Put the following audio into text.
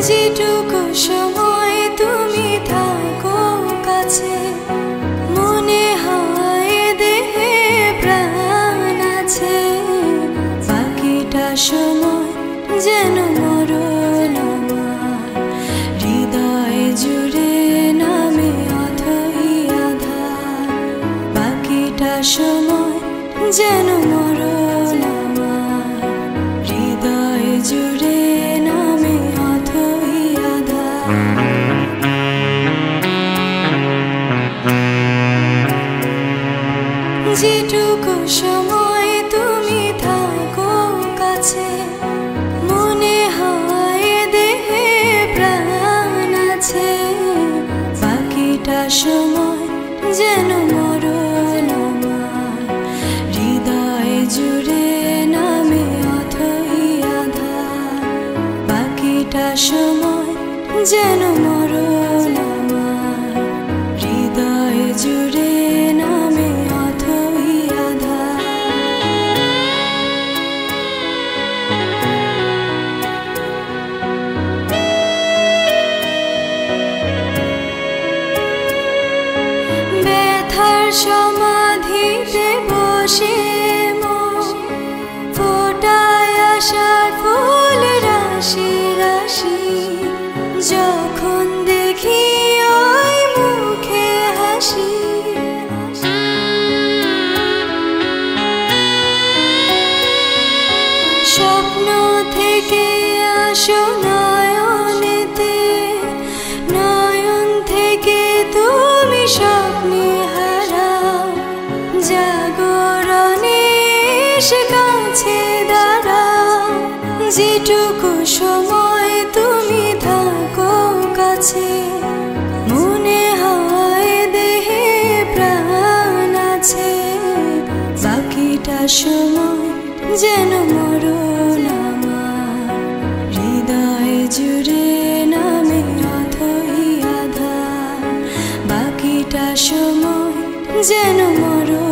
যেটুকু সময় তুমি থাকো কাছে, মনে হয় দেহে প্রাণ আছে। বাকিটা সময় যেন মরণ আমার, হৃদয় জুড়ে নামে অথই আধার। বাকিটা সময় যেন মরণ আমার, হৃদয় জুড়ে নামে অথই আধার। যেটুকু সময় তুমি থাকো কাছে, মনে হয় দেহে প্রাণ আছে। বাকিটা সময় যেন মরণ আমার, হৃদয় জুড়ে নামে অথই আধার। বাকিটা সময় যেন মরণ আমার, হৃদয় জুড়ে নামে অথই আধার। ব্যথার সমাধিতে বসে ফোটায় আশার ফুল রাশি রাশি। যখন দেখি ওই মুখে হাসি, স্বপ্ন থেকে আসো নয়নেতে, নয়ন থেকে তুমি স্বপ্নে হারাও। জাগরণে এসে কাছে দাঁড়াও। যেটুকু সময় তুমি থাকো কাছে, মনে হয় দেহে প্রাণ আছে। বাকিটা সময় যেন মরণ আমার, হৃদয় জুড়ে নামে অথই আধার। বাকিটা সময় যেন মরণ